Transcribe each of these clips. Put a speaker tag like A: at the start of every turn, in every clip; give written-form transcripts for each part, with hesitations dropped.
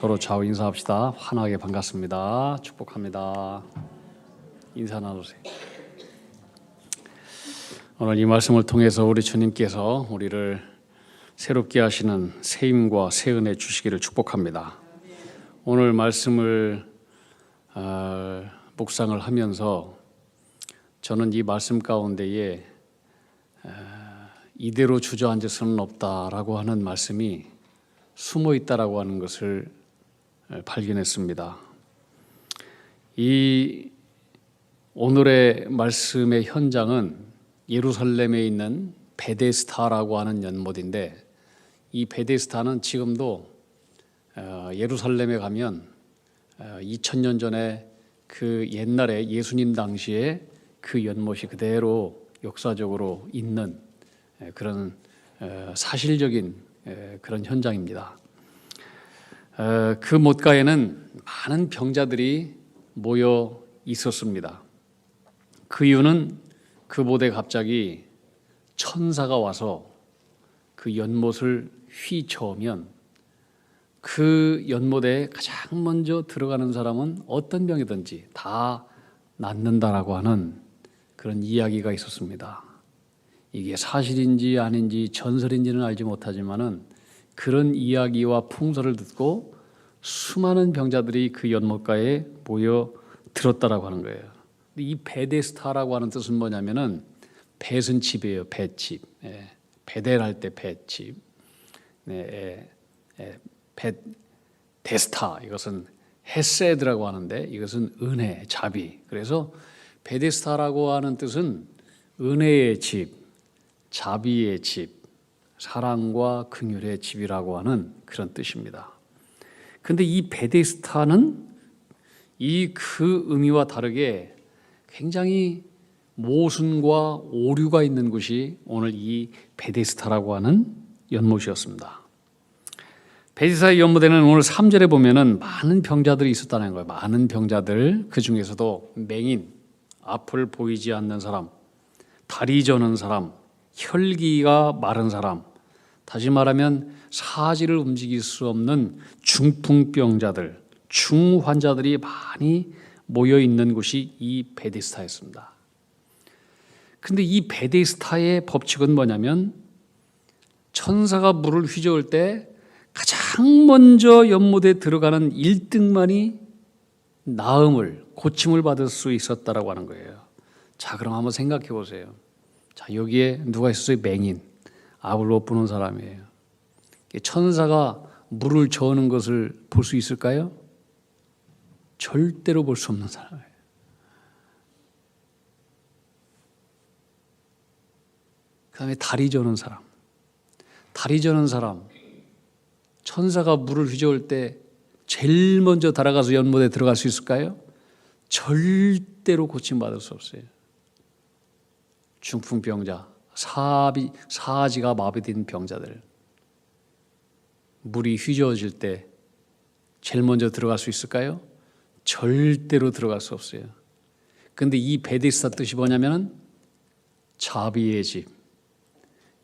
A: 서로 좌우 인사합시다. 환하게 반갑습니다. 축복합니다. 인사 나누세요. 오늘 이 말씀을 통해서 우리 주님께서 우리를 새롭게 하시는 새 힘과 새 은혜 주시기를 축복합니다. 오늘 말씀을 묵상을 하면서 저는 이 말씀 가운데에 이대로 주저앉을 수는 없다라고 하는 말씀이 숨어 있다라고 하는 것을 발견했습니다. 이 오늘의 말씀의 현장은 예루살렘에 있는 베데스다라고 하는 연못인데, 이 베데스다는 지금도 예루살렘에 가면 2000년 전에 그 옛날에 예수님 당시에 그 연못이 그대로 역사적으로 있는 그런 사실적인 그런 현장입니다. 그 못가에는 많은 병자들이 모여 있었습니다. 그 이유는 그 못에 갑자기 천사가 와서 그 연못을 휘저으면 그 연못에 가장 먼저 들어가는 사람은 어떤 병이든지 다 낫는다라고 하는 그런 이야기가 있었습니다. 이게 사실인지 아닌지 전설인지는 알지 못하지만은 그런 이야기와 풍설을 듣고 수많은 병자들이 그 연못가에 모여 들었다라고 하는 거예요. 이 베데스다라고 하는 뜻은 뭐냐면은 벳은 집이에요. 벳집. 베델 할 때 벳집. 베데스다 이것은 헤세드라고 하는데 이것은 은혜, 자비. 그래서 베데스다라고 하는 뜻은 은혜의 집, 자비의 집, 사랑과 긍휼의 집이라고 하는 그런 뜻입니다. 그런데 이 베데스다는 이 그 의미와 다르게 굉장히 모순과 오류가 있는 곳이 오늘 이 베데스다라고 하는 연못이었습니다. 베데스다의 연못에는 오늘 3절에 보면은 많은 병자들이 있었다는 거예요. 많은 병자들, 그 중에서도 맹인, 앞을 보이지 않는 사람, 다리 저는 사람, 혈기가 마른 사람, 다시 말하면 사지를 움직일 수 없는 중풍병자들, 중환자들이 많이 모여 있는 곳이 이 베데스다였습니다. 그런데 이 베데스다의 법칙은 뭐냐면 천사가 물을 휘저을 때 가장 먼저 연못에 들어가는 1등만이 나음을, 고침을 받을 수 있었다라고 하는 거예요. 자, 그럼 한번 생각해 보세요. 자, 여기에 누가 있었어요? 맹인, 압을 못 부는 사람이에요. 천사가 물을 저으는 것을 볼 수 있을까요? 절대로 볼 수 없는 사람이에요. 그 다음에 다리 저는 사람, 다리 저는 사람, 천사가 물을 휘저을 때 제일 먼저 달아가서 연못에 들어갈 수 있을까요? 절대로 고침받을 수 없어요. 중풍병자, 사지가 마비된 병자들, 물이 휘저어질 때 제일 먼저 들어갈 수 있을까요? 절대로 들어갈 수 없어요. 그런데 이 베데스다 뜻이 뭐냐면 자비의 집,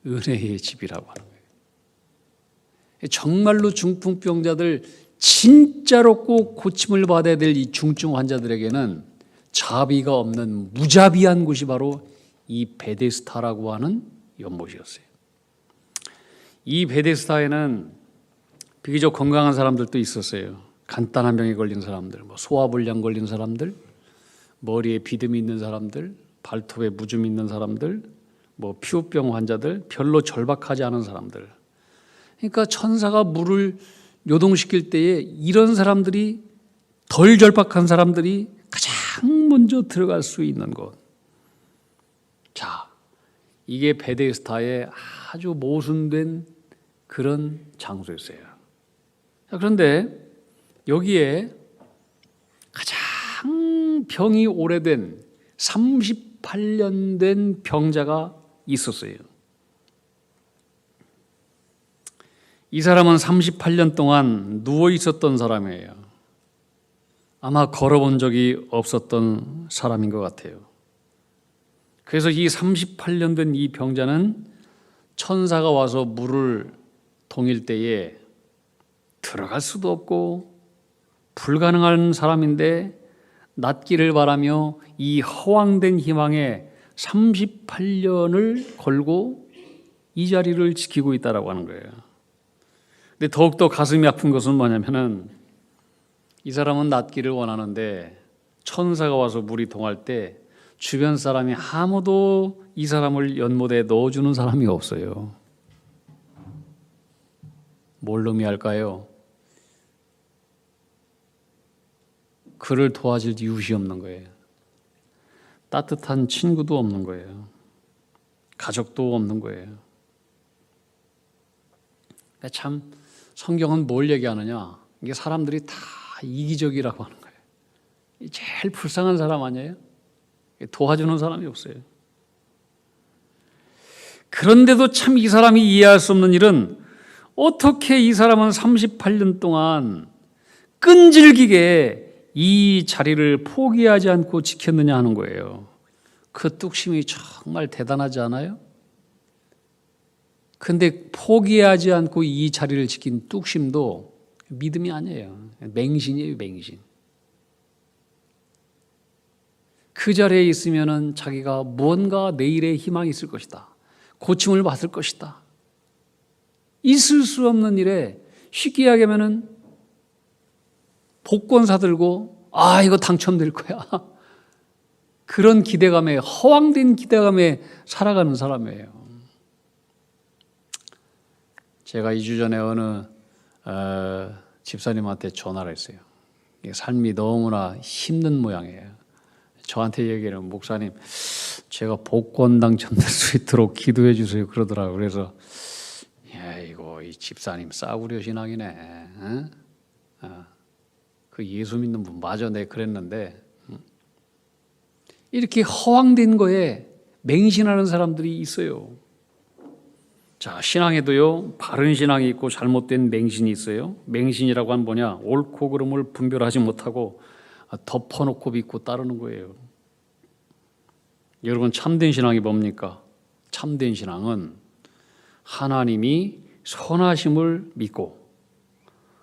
A: 은혜의 집이라고 하는 거예요. 정말로 중풍병자들, 진짜로 꼭 고침을 받아야 될 이 중증 환자들에게는 자비가 없는 무자비한 곳이 바로 이 베데스다라고 하는 연못이었어요. 이 베데스다에는 비교적 건강한 사람들도 있었어요. 간단한 병에 걸린 사람들, 소화불량 걸린 사람들, 머리에 비듬이 있는 사람들, 발톱에 무좀 있는 사람들, 피부병 환자들, 별로 절박하지 않은 사람들. 그러니까 천사가 물을 요동시킬 때에 이런 사람들이, 덜 절박한 사람들이 가장 먼저 들어갈 수 있는 곳. 자, 이게 베데스다의 아주 모순된 그런 장소였어요. 자, 그런데 여기에 가장 병이 오래된 38년 된 병자가 있었어요. 이 사람은 38년 동안 누워 있었던 사람이에요. 아마 걸어본 적이 없었던 사람인 것 같아요. 그래서 이 38년 된 이 병자는 천사가 와서 물을 동일 때에 들어갈 수도 없고 불가능한 사람인데 낫기를 바라며 이 허황된 희망에 38년을 걸고 이 자리를 지키고 있다라고 하는 거예요. 근데 더욱더 가슴이 아픈 것은 뭐냐면은 이 사람은 낫기를 원하는데 천사가 와서 물이 동할 때 주변 사람이 아무도 이 사람을 연못에 넣어주는 사람이 없어요. 뭘 의미할까요? 그를 도와줄 이웃이 없는 거예요. 따뜻한 친구도 없는 거예요. 가족도 없는 거예요. 참 성경은 뭘 얘기하느냐? 이게 사람들이 다 이기적이라고 하는 거예요. 제일 불쌍한 사람 아니에요? 도와주는 사람이 없어요. 그런데도 참 이 사람이 이해할 수 없는 일은 어떻게 이 사람은 38년 동안 끈질기게 이 자리를 포기하지 않고 지켰느냐 하는 거예요. 그 뚝심이 정말 대단하지 않아요? 근데 포기하지 않고 이 자리를 지킨 뚝심도 믿음이 아니에요. 맹신이에요, 맹신. 그 자리에 있으면은 자기가 무언가 내일의 희망이 있을 것이다. 고침을 받을 것이다. 있을 수 없는 일에 쉽게 이야기하면은 복권 사들고 이거 당첨될 거야. 그런 기대감에, 허황된 기대감에 살아가는 사람이에요. 제가 2주 전에 어느 집사님한테 전화를 했어요. 삶이 너무나 힘든 모양이에요. 저한테 얘기를 목사님, 제가 복권 당첨될 수 있도록 기도해 주세요 그러더라고요. 그래서 이거 이 집사님 싸구려 신앙이네. 그 예수 믿는 분 맞아, 내 그랬는데 이렇게 허황된 거에 맹신하는 사람들이 있어요. 자, 신앙에도요 바른 신앙이 있고 잘못된 맹신이 있어요. 맹신이라고 하면 뭐냐? 옳고 그름을 분별하지 못하고 덮어놓고 믿고 따르는 거예요. 여러분, 참된 신앙이 뭡니까? 참된 신앙은 하나님이 선하심을 믿고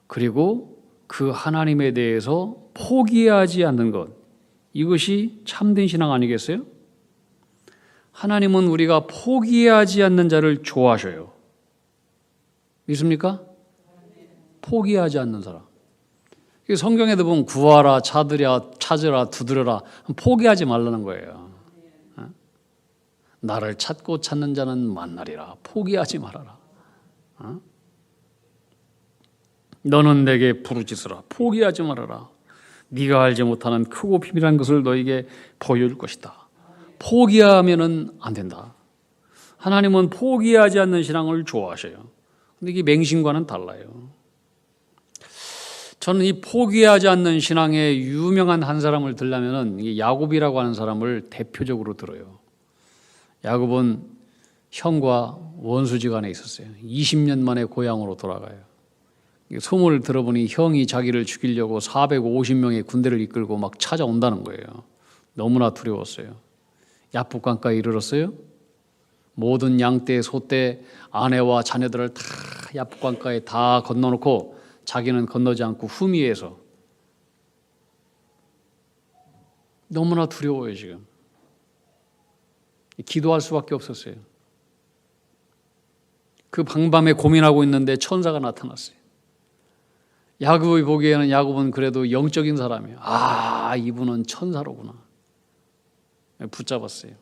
A: 그리고 그 하나님에 대해서 포기하지 않는 것, 이것이 참된 신앙 아니겠어요? 하나님은 우리가 포기하지 않는 자를 좋아하셔요. 믿습니까? 포기하지 않는 사람. 성경에도 보면 구하라, 찾으라, 두드려라. 포기하지 말라는 거예요. 나를 찾고 찾는 자는 만나리라. 포기하지 말아라. 너는 내게 부르짖으라. 포기하지 말아라. 네가 알지 못하는 크고 비밀한 것을 너에게 보여줄 것이다. 포기하면은 안 된다. 하나님은 포기하지 않는 신앙을 좋아하셔요. 근데 이게 맹신과는 달라요. 저는 이 포기하지 않는 신앙의 유명한 한 사람을 들려면은 야곱이라고 하는 사람을 대표적으로 들어요. 야곱은 형과 원수지간에 있었어요. 20년 만에 고향으로 돌아가요. 소문을 들어보니 형이 자기를 죽이려고 450명의 군대를 이끌고 막 찾아온다는 거예요. 너무나 두려웠어요. 야복강가에 이르렀어요. 모든 양떼, 소떼, 아내와 자녀들을 다 야복강가에 다 건너놓고 자기는 건너지 않고 후미에서 너무나 두려워요. 지금 기도할 수밖에 없었어요. 그 방밤에 고민하고 있는데 천사가 나타났어요. 야곱이 보기에는 야곱은 그래도 영적인 사람이에요. 이분은 천사로구나. 붙잡았어요.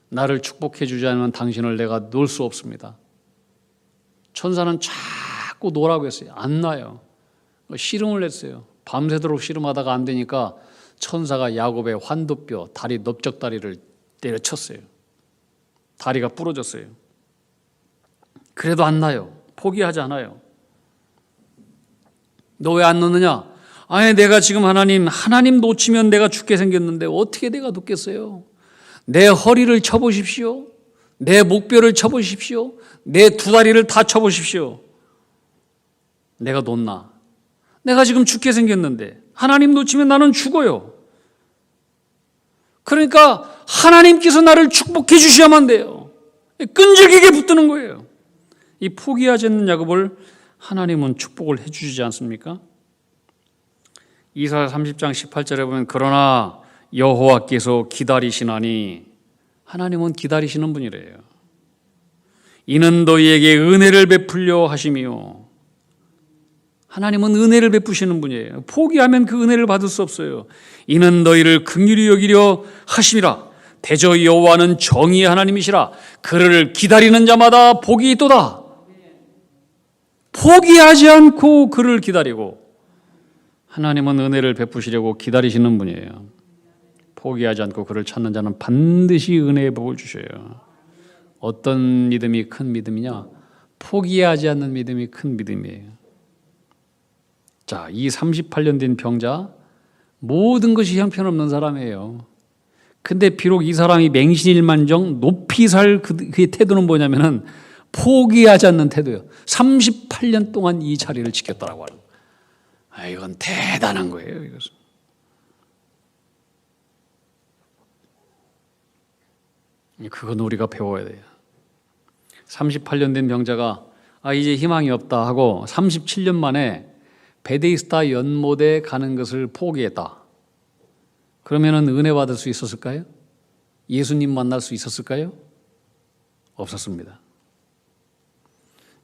A: 나를 축복해 주지 않으면 당신을 내가 놓을 수 없습니다. 천사는 자꾸 놓으라고 했어요. 안 놔요. 씨름을 했어요. 밤새도록 씨름하다가 안 되니까 천사가 야곱의 환도뼈, 다리, 넓적다리를 때려쳤어요. 다리가 부러졌어요. 그래도 안 놔요. 포기하지 않아요. 너 왜 안 놓느냐? 내가 지금 하나님 놓치면 내가 죽게 생겼는데 어떻게 내가 놓겠어요? 내 허리를 쳐보십시오. 내 목뼈를 쳐보십시오. 내 두 다리를 다 쳐보십시오. 내가 놓나? 내가 지금 죽게 생겼는데 하나님 놓치면 나는 죽어요. 그러니까 하나님께서 나를 축복해 주셔야만 돼요. 끈질기게 붙드는 거예요. 이 포기하지 않는 야곱을 하나님은 축복을 해주시지 않습니까? 이사야 30장 18절에 보면 그러나 여호와께서 기다리시나니, 하나님은 기다리시는 분이래요. 이는 너희에게 은혜를 베풀려 하심이요. 하나님은 은혜를 베푸시는 분이에요. 포기하면 그 은혜를 받을 수 없어요. 이는 너희를 긍휼히 여기려 하심이라. 대저 여호와는 정의의 하나님이시라. 그를 기다리는 자마다 복이 있도다. 포기하지 않고 그를 기다리고, 하나님은 은혜를 베푸시려고 기다리시는 분이에요. 포기하지 않고 그를 찾는 자는 반드시 은혜의 복을 주셔요. 어떤 믿음이 큰 믿음이냐? 포기하지 않는 믿음이 큰 믿음이에요. 자, 이 38년 된 병자, 모든 것이 형편없는 사람이에요. 근데 비록 이 사람이 맹신일만정 높이 살 그의 태도는 뭐냐면은 포기하지 않는 태도예요. 38년 동안 이 자리를 지켰다라고 하는 거예요. 이건 대단한 거예요. 이것은. 그건 우리가 배워야 돼요. 38년 된 병자가 이제 희망이 없다 하고 37년 만에 베데스다 연못에 가는 것을 포기했다. 그러면은 은혜 받을 수 있었을까요? 예수님 만날 수 있었을까요? 없었습니다.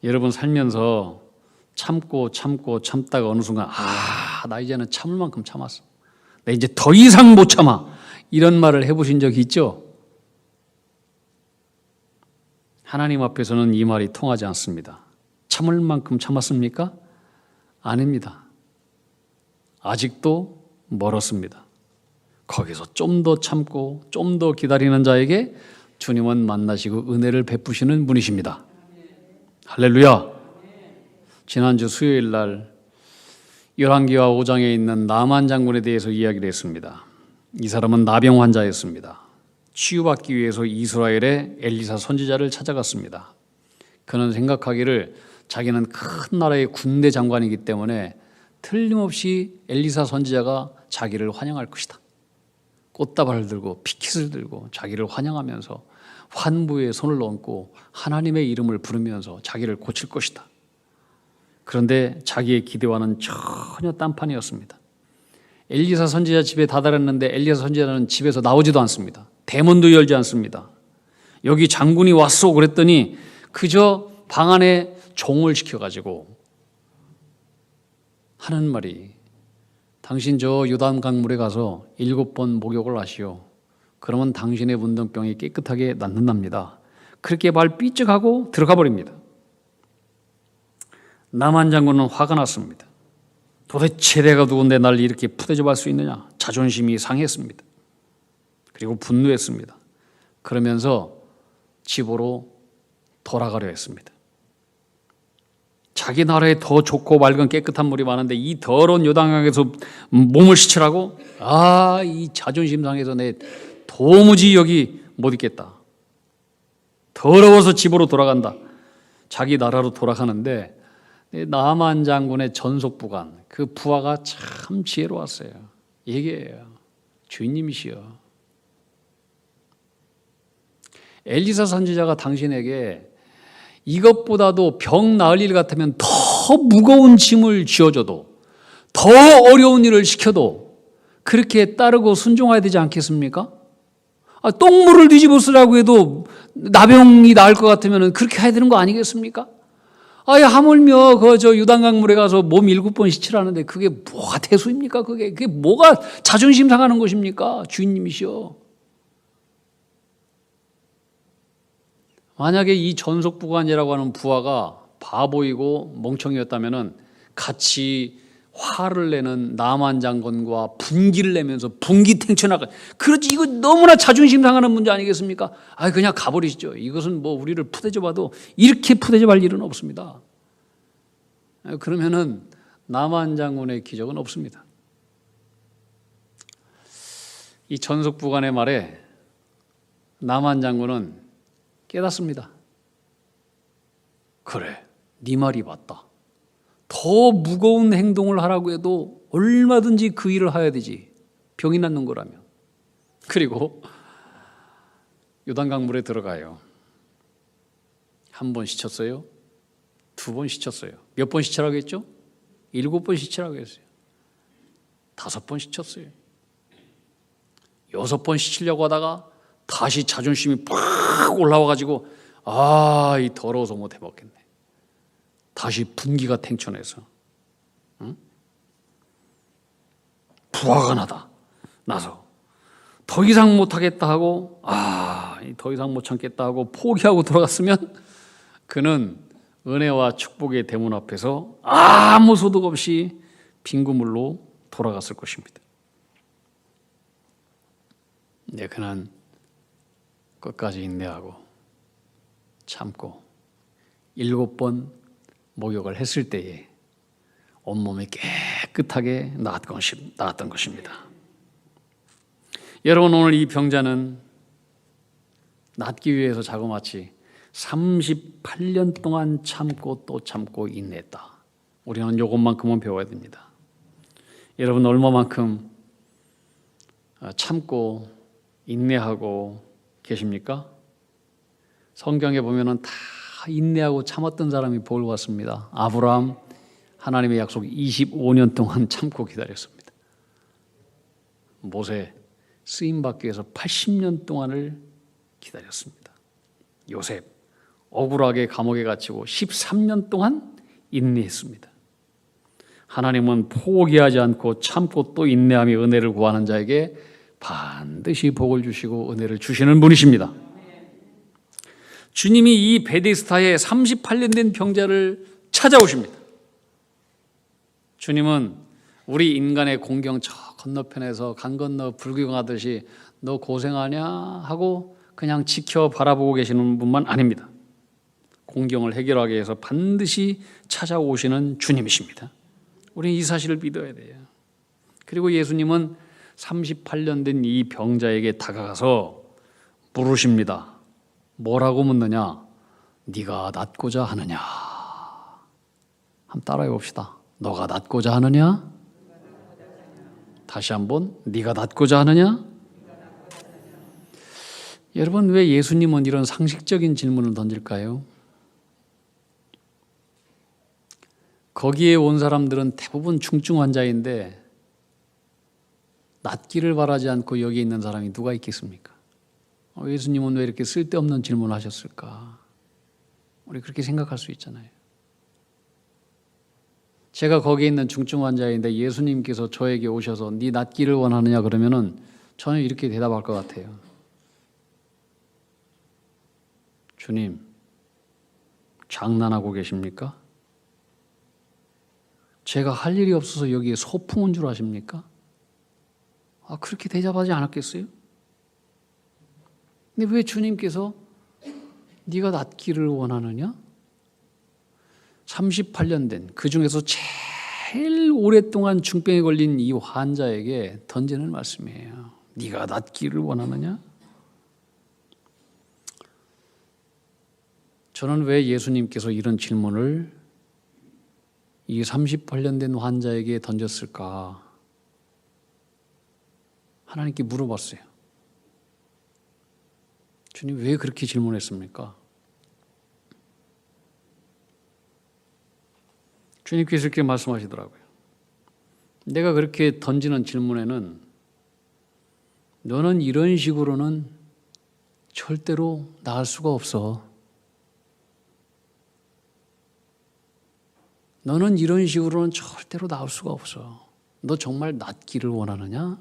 A: 여러분 살면서 참다가 어느 순간 나 이제는 참을 만큼 참았어. 나 이제 더 이상 못 참아. 이런 말을 해보신 적이 있죠? 하나님 앞에서는 이 말이 통하지 않습니다. 참을 만큼 참았습니까? 아닙니다. 아직도 멀었습니다. 거기서 좀 더 참고 좀 더 기다리는 자에게 주님은 만나시고 은혜를 베푸시는 분이십니다. 할렐루야. 지난주 수요일 날 열왕기하 5장에 있는 나만 장군에 대해서 이야기를 했습니다. 이 사람은 나병 환자였습니다. 치유받기 위해서 이스라엘의 엘리사 선지자를 찾아갔습니다. 그는 생각하기를 자기는 큰 나라의 군대 장관이기 때문에 틀림없이 엘리사 선지자가 자기를 환영할 것이다. 꽃다발을 들고 피켓을 들고 자기를 환영하면서 환부에 손을 얹고 하나님의 이름을 부르면서 자기를 고칠 것이다. 그런데 자기의 기대와는 전혀 딴판이었습니다. 엘리사 선지자 집에 다다랐는데 엘리사 선지자는 집에서 나오지도 않습니다. 대문도 열지 않습니다. 여기 장군이 왔어 그랬더니 그저 방 안에 종을 시켜가지고 하는 말이, 당신 저 요단 강물에 가서 7번 목욕을 하시오. 그러면 당신의 문둥병이 깨끗하게 낫는답니다. 그렇게 말 삐쩍하고 들어가 버립니다. 나만 장군은 화가 났습니다. 도대체 내가 누군데 날 이렇게 푸대접할 수 있느냐. 자존심이 상했습니다. 그리고 분노했습니다. 그러면서 집으로 돌아가려 했습니다. 자기 나라에 더 좋고 맑은 깨끗한 물이 많은데 이 더러운 요단강에서 몸을 씻으라고? 이 자존심 상해서 내 도무지 여기 못 있겠다. 더러워서 집으로 돌아간다. 자기 나라로 돌아가는데 나만 장군의 전속부관, 그 부하가 참 지혜로웠어요. 얘기해요. 주인님이시여. 엘리사 선지자가 당신에게 이것보다도 병 나을 일 같으면 더 무거운 짐을 쥐어줘도, 더 어려운 일을 시켜도 그렇게 따르고 순종해야 되지 않겠습니까? 똥물을 뒤집어 쓰라고 해도 나병이 나을 것 같으면 그렇게 해야 되는 거 아니겠습니까? 하물며 저 유단강물에 가서 몸 7번 씻으라는데 그게 뭐가 대수입니까? 그게 뭐가 자존심 상하는 것입니까? 주인님이시여. 만약에 이 전속부관이라고 하는 부하가 바보이고 멍청이였다면 같이 화를 내는 나만 장군과 분기를 내면서 분기탱천하고, 그렇지, 이거 너무나 자존심 상하는 문제 아니겠습니까? 그냥 가버리시죠. 이것은 뭐 우리를 푸대접해도 이렇게 푸대접할 일은 없습니다. 그러면은 나만 장군의 기적은 없습니다. 이 전속부관의 말에 나만 장군은 깨닫습니다. 그래, 네 말이 맞다. 더 무거운 행동을 하라고 해도 얼마든지 그 일을 해야 되지. 병이 낫는 거라면. 그리고 요단강물에 들어가요. 1번 씻혔어요. 2번 씻혔어요. 몇 번 시치라고 했죠? 7번 시치라고 했어요. 5번 시쳤어요. 6번 시치려고 하다가 다시 자존심이 팍 올라와가지고 이 더러워서 못 해먹겠네. 다시 분기가 탱천해서 부하가 나서 더 이상 못하겠다 하고 더 이상 못 참겠다 하고 포기하고 돌아갔으면 그는 은혜와 축복의 대문 앞에서 아무 소득 없이 빈구물로 돌아갔을 것입니다. 그는 끝까지 인내하고 참고 7번 목욕을 했을 때에 온몸이 깨끗하게 나았던 것입니다. 여러분, 오늘 이 병자는 낫기 위해서 자그마치 38년 동안 참고 또 참고 인내했다. 우리는 이것만큼은 배워야 됩니다. 여러분, 얼마만큼 참고 인내하고 계십니까? 성경에 보면은 다 인내하고 참았던 사람이 복을 받습니다. 아브라함, 하나님의 약속 25년 동안 참고 기다렸습니다. 모세, 쓰임받기 위해서 80년 동안을 기다렸습니다. 요셉, 억울하게 감옥에 갇히고 13년 동안 인내했습니다. 하나님은 포기하지 않고 참고 또 인내하며 은혜를 구하는 자에게 반드시 복을 주시고 은혜를 주시는 분이십니다. 주님이 이 베데스다에 38년 된 병자를 찾아오십니다. 주님은 우리 인간의 공경 저 건너편에서 강 건너 불구경하듯이 너 고생하냐 하고 그냥 지켜 바라보고 계시는 분만 아닙니다. 공경을 해결하기 위해서 반드시 찾아오시는 주님이십니다. 우리는 이 사실을 믿어야 돼요. 그리고 예수님은 38년 된 이 병자에게 다가가서 물으십니다. 뭐라고 묻느냐? 네가 낫고자 하느냐? 한번 따라해 봅시다. 너가 낫고자 하느냐? 다시 한번, 네가 낫고자 하느냐? 여러분, 왜 예수님은 이런 상식적인 질문을 던질까요? 거기에 온 사람들은 대부분 중증 환자인데 낫기를 바라지 않고 여기 있는 사람이 누가 있겠습니까? 예수님은 왜 이렇게 쓸데없는 질문을 하셨을까? 우리 그렇게 생각할 수 있잖아요. 제가 거기에 있는 중증 환자인데 예수님께서 저에게 오셔서 네 낫기를 원하느냐 그러면은 저는 이렇게 대답할 것 같아요. 주님, 장난하고 계십니까? 제가 할 일이 없어서 여기에 소풍 온 줄 아십니까? 그렇게 대답하지 않았겠어요? 근데 왜 주님께서 네가 낫기를 원하느냐? 38년 된 그 중에서 제일 오랫동안 중병에 걸린 이 환자에게 던지는 말씀이에요. 네가 낫기를 원하느냐? 저는 왜 예수님께서 이런 질문을 이 38년 된 환자에게 던졌을까? 하나님께 물어봤어요. 주님, 왜 그렇게 질문했습니까? 주님께서 이렇게 말씀하시더라고요. 내가 그렇게 던지는 질문에는 너는 이런 식으로는 절대로 나을 수가 없어. 너는 이런 식으로는 절대로 나을 수가 없어. 너 정말 낫기를 원하느냐?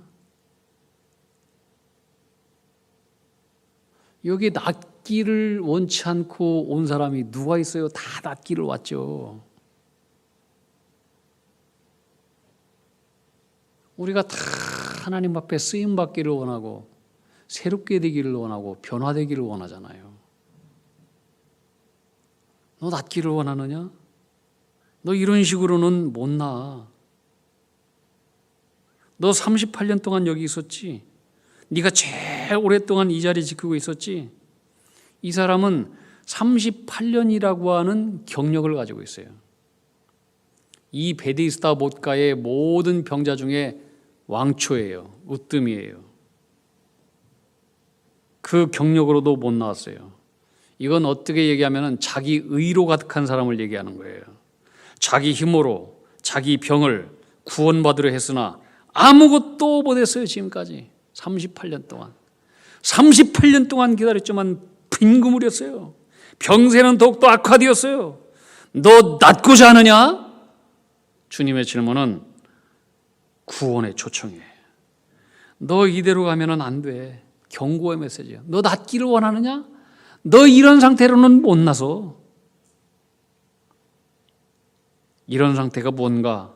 A: 여기 낫기를 원치 않고 온 사람이 누가 있어요? 다 낫기를 왔죠. 우리가 다 하나님 앞에 쓰임받기를 원하고 새롭게 되기를 원하고 변화되기를 원하잖아요. 너 낫기를 원하느냐? 너 이런 식으로는 못 나. 너 38년 동안 여기 있었지. 네가 제일 오랫동안 이 자리 지키고 있었지. 이 사람은 38년이라고 하는 경력을 가지고 있어요. 이 베데스다 못가의 모든 병자 중에 왕초예요. 으뜸이에요. 그 경력으로도 못 나왔어요. 이건 어떻게 얘기하면 자기 의로 가득한 사람을 얘기하는 거예요. 자기 힘으로 자기 병을 구원받으려 했으나 아무것도 못했어요. 지금까지 38년 동안 38년 동안 기다렸지만 빈그물이었어요. 병세는 더욱더 악화되었어요. 너 낫고자 하느냐? 주님의 질문은 구원의 초청이에요. 너 이대로 가면 안 돼. 경고의 메시지야. 너 낫기를 원하느냐? 너 이런 상태로는 못 나서. 이런 상태가 뭔가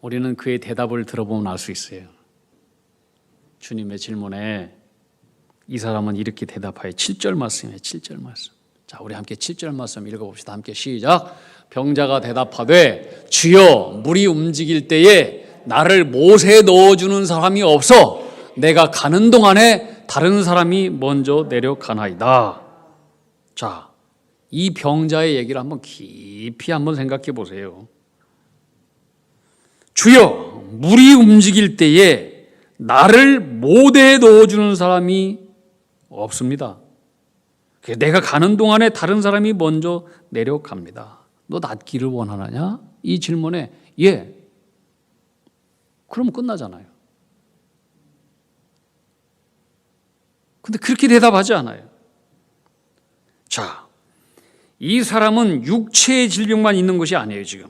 A: 우리는 그의 대답을 들어보면 알 수 있어요. 주님의 질문에 이 사람은 이렇게 대답하여 7절 말씀이에요. 7절 말씀. 자, 우리 함께 7절 말씀 읽어봅시다. 함께 시작. 병자가 대답하되 주여 물이 움직일 때에 나를 못에 넣어주는 사람이 없어 내가 가는 동안에 다른 사람이 먼저 내려가나이다. 자, 이 병자의 얘기를 한번 깊이 한번 생각해 보세요. 주여 물이 움직일 때에 나를 못에 넣어주는 사람이 없습니다. 내가 가는 동안에 다른 사람이 먼저 내려갑니다. 너 낫기를 원하느냐? 이 질문에 예. 그럼 끝나잖아요. 근데 그렇게 대답하지 않아요. 자, 이 사람은 육체의 질병만 있는 것이 아니에요. 지금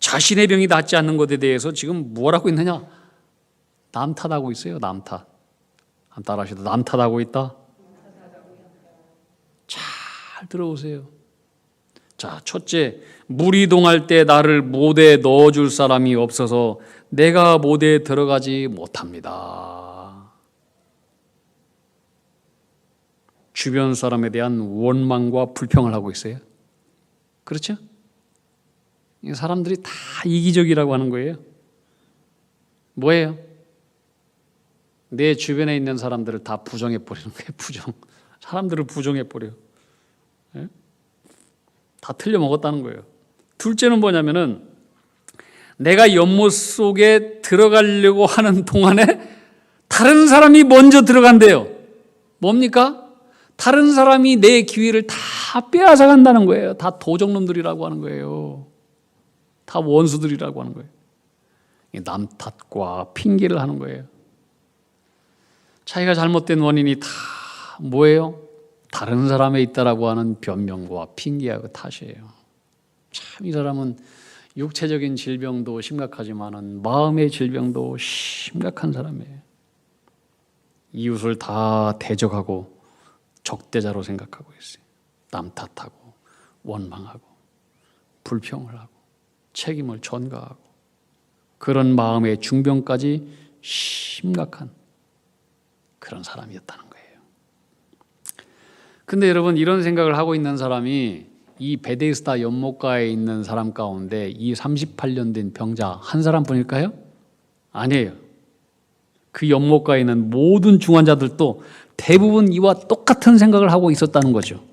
A: 자신의 병이 낫지 않는 것에 대해서 지금 뭘 하고 있느냐? 남 탓하고 있어요. 남 탓. 한 따라하셔도 남 탓하고 있다. 잘 들어보세요. 자, 첫째, 물이 동할 때 나를 못에 넣어줄 사람이 없어서 내가 못에 들어가지 못합니다. 주변 사람에 대한 원망과 불평을 하고 있어요. 그렇죠? 사람들이 다 이기적이라고 하는 거예요. 뭐예요? 내 주변에 있는 사람들을 다 부정해 버리는 거예요. 부정. 사람들을 부정해 버려. 예? 다 틀려 먹었다는 거예요. 둘째는 뭐냐면은 내가 연못 속에 들어가려고 하는 동안에 다른 사람이 먼저 들어간대요. 뭡니까? 다른 사람이 내 기회를 다 빼앗아 간다는 거예요. 다 도적놈들이라고 하는 거예요. 다 원수들이라고 하는 거예요. 남 탓과 핑계를 하는 거예요. 자기가 잘못된 원인이 다 뭐예요? 다른 사람에 있다라고 하는 변명과 핑계하고 탓이에요. 참 이 사람은 육체적인 질병도 심각하지만은 마음의 질병도 심각한 사람이에요. 이웃을 다 대적하고 적대자로 생각하고 있어요. 남 탓하고 원망하고 불평을 하고 책임을 전가하고 그런 마음의 중병까지 심각한 그런 사람이었다는 거예요. 근데 여러분 이런 생각을 하고 있는 사람이 이 베데스다 연못가에 있는 사람 가운데 이 38년 된 병자 한 사람뿐일까요? 아니에요. 그 연못가에 있는 모든 중환자들도 대부분 이와 똑같은 생각을 하고 있었다는 거죠.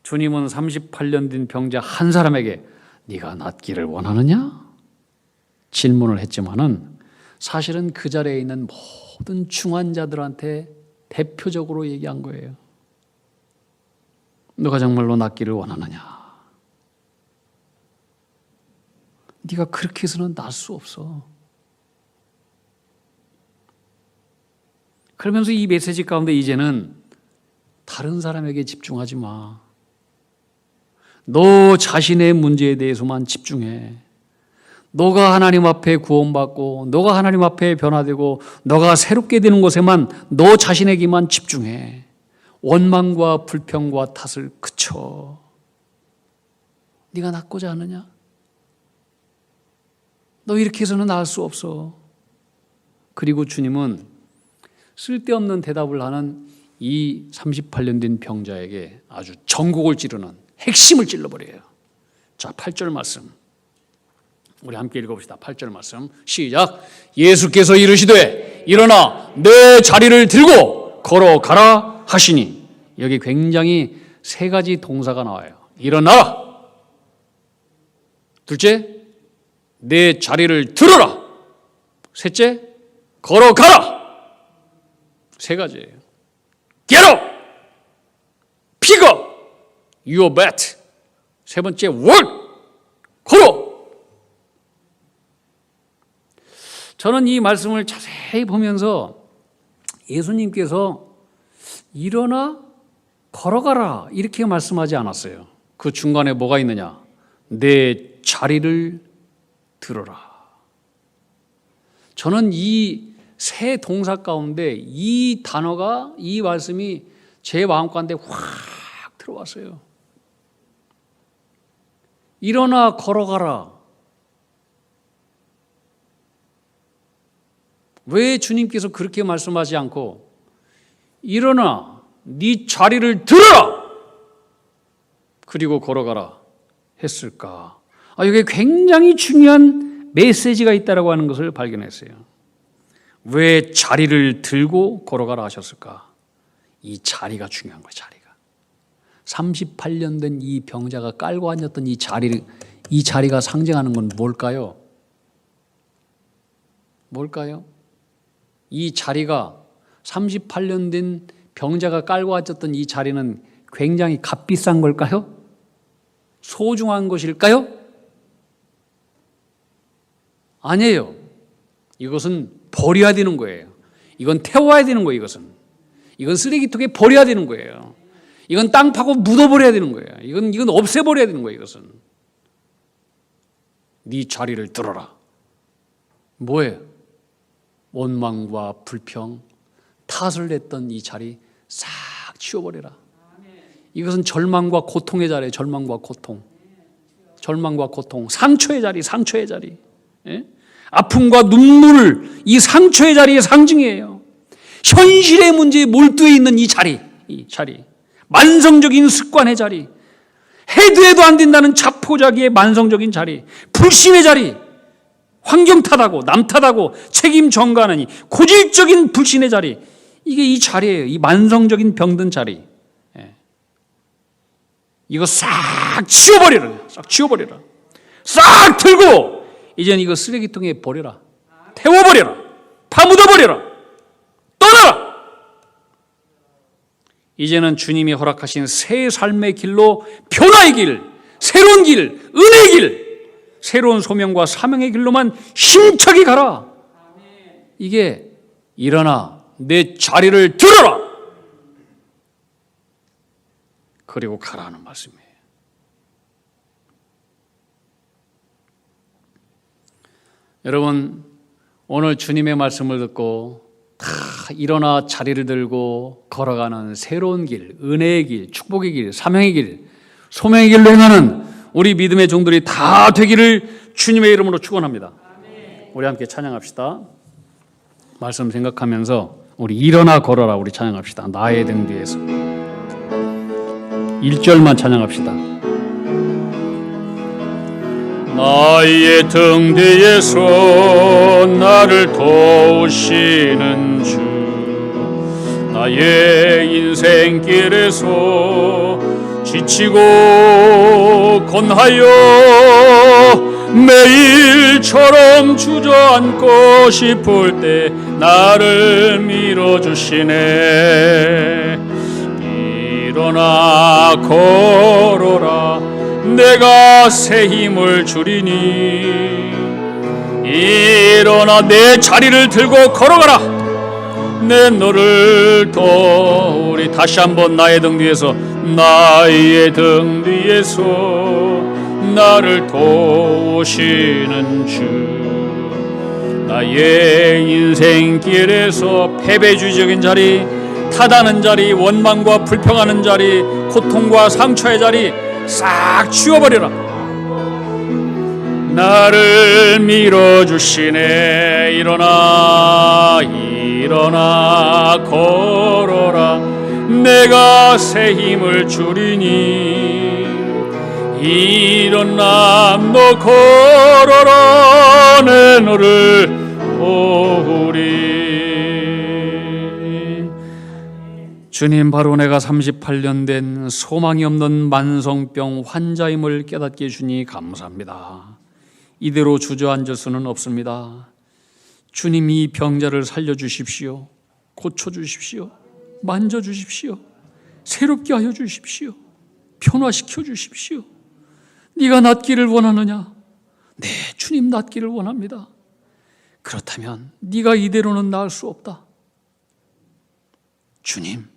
A: 주님은 38년 된 병자 한 사람에게 네가 낫기를 원하느냐? 질문을 했지만은 사실은 그 자리에 있는 모든 중환자들한테 대표적으로 얘기한 거예요. 너가 정말로 낫기를 원하느냐? 네가 그렇게 해서는 날 수 없어. 그러면서 이 메시지 가운데 이제는 다른 사람에게 집중하지 마. 너 자신의 문제에 대해서만 집중해. 너가 하나님 앞에 구원받고 너가 하나님 앞에 변화되고 너가 새롭게 되는 것에만 너 자신에게만 집중해. 원망과 불평과 탓을 그쳐. 네가 낫고자 하느냐? 너 이렇게 해서는 나을 수 없어. 그리고 주님은 쓸데없는 대답을 하는 이 38년 된 병자에게 아주 전곡을 찌르는 핵심을 찔러버려요. 자, 8절 말씀 우리 함께 읽어봅시다. 8절 말씀 시작. 예수께서 이르시되 일어나 내 자리를 들고 걸어가라 하시니. 여기 굉장히 세 가지 동사가 나와요. 일어나라. 둘째, 내 자리를 들어라. 셋째, 걸어가라. 세 가지예요. Get up, pick up, Your bet. 세 번째, walk. 걸어. 저는 이 말씀을 자세히 보면서 예수님께서 일어나 걸어가라 이렇게 말씀하지 않았어요. 그 중간에 뭐가 있느냐? 내 자리를 들어라. 저는 이 세 동사 가운데 이 단어가, 이 말씀이 제 마음 가운데 확 들어왔어요. 일어나 걸어가라. 왜 주님께서 그렇게 말씀하지 않고 일어나 네 자리를 들어라 그리고 걸어가라 했을까? 이게 굉장히 중요한 메시지가 있다고 하는 것을 발견했어요. 왜 자리를 들고 걸어가라 하셨을까? 이 자리가 중요한 거예요. 자리가 38년 된 이 병자가 깔고 앉았던 이 자리가 상징하는 건 뭘까요? 뭘까요? 이 자리가 38년 된 병자가 깔고 앉았던 이 자리는 굉장히 값비싼 걸까요? 소중한 것일까요? 아니에요. 이것은 버려야 되는 거예요. 이건 태워야 되는 거예요. 이건 쓰레기통에 버려야 되는 거예요. 이건 땅 파고 묻어버려야 되는 거예요. 이건 없애버려야 되는 거예요. 이것은 네 자리를 들어라. 뭐예요? 원망과 불평, 탓을 냈던 이 자리 싹 치워버려라. 이것은 절망과 고통의 자리예요. 절망과 고통, 상처의 자리, 예? 아픔과 눈물, 이 상처의 자리의 상징이에요. 현실의 문제에 몰두해 있는 이 자리, 만성적인 습관의 자리, 해도 해도 안 된다는 자포자기의 만성적인 자리, 불신의 자리, 환경 탓하고 남 탓하고 책임 전가하는 이 고질적인 불신의 자리, 이게 이 자리예요. 이 만성적인 병든 자리. 이거 싹 치워버려라. 싹 들고 이제는 이거 쓰레기통에 버려라. 태워버려라. 파묻어버려라. 떠나라. 이제는 주님이 허락하신 새 삶의 길로, 변화의 길, 새로운 길, 은혜의 길, 새로운 소명과 사명의 길로만 힘차게 가라. 이게 일어나 내 자리를 들어라. 그리고 가라는 말씀이에요. 여러분, 오늘 주님의 말씀을 듣고 다 일어나 자리를 들고 걸어가는 새로운 길, 은혜의 길, 축복의 길, 사명의 길, 소명의 길로 행하는 우리 믿음의 종들이 다 되기를 주님의 이름으로 축원합니다. 우리 함께 찬양합시다. 말씀 생각하면서 우리 일어나 걸어라 우리 찬양합시다. 나의 등 뒤에서 1절만 찬양합시다. 나의 등 뒤에서 나를 도우시는 주, 나의 인생길에서 지치고 권하여 매일처럼 주저앉고 싶을 때 나를 밀어주시네. 일어나 걸어라 내가 새 힘을 주리니. 일어나 내 자리를 들고 걸어가라. 내 너를 우리 다시 한번 나의 등 뒤에서, 나의 등 뒤에서 나를 도우시는 주, 나의 인생길에서 패배주의적인 자리, 타다는 자리, 원망과 불평하는 자리, 고통과 상처의 자리 싹 치워버려라. 나를 밀어주시네. 일어나 걸어라 내가 새 힘을 주리니. 일어나 너 걸어라 내 너를 도우리. 주님, 바로 내가 38년 된 소망이 없는 만성병 환자임을 깨닫게 해주니 감사합니다. 이대로 주저앉을 수는 없습니다. 주님, 이 병자를 살려주십시오. 고쳐주십시오. 만져주십시오. 새롭게 하여 주십시오. 변화시켜 주십시오. 네가 낫기를 원하느냐? 네, 주님 낫기를 원합니다. 그렇다면 네가 이대로는 나을 수 없다. 주님,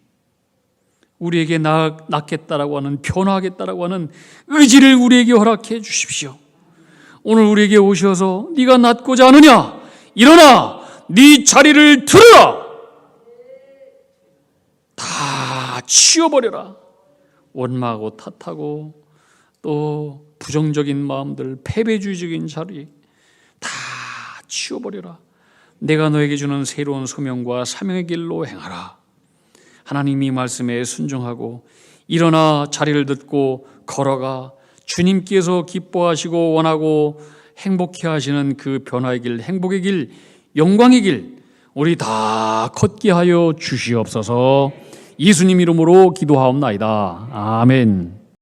A: 우리에게 낫겠다라고 하는, 변화하겠다라고 하는 의지를 우리에게 허락해 주십시오. 오늘 우리에게 오셔서 네가 낫고자 하느냐? 일어나 네 자리를 들어라. 다 치워버려라. 원망하고 탓하고 또 부정적인 마음들, 패배주의적인 자리 다 치워버려라. 내가 너에게 주는 새로운 소명과 사명의 길로 행하라. 하나님이 말씀에 순종하고 일어나 자리를 듣고 걸어가 주님께서 기뻐하시고 원하고 행복해 하시는 그 변화의 길, 행복의 길, 영광의 길 우리 다 걷게 하여 주시옵소서. 예수님 이름으로 기도하옵나이다. 아멘.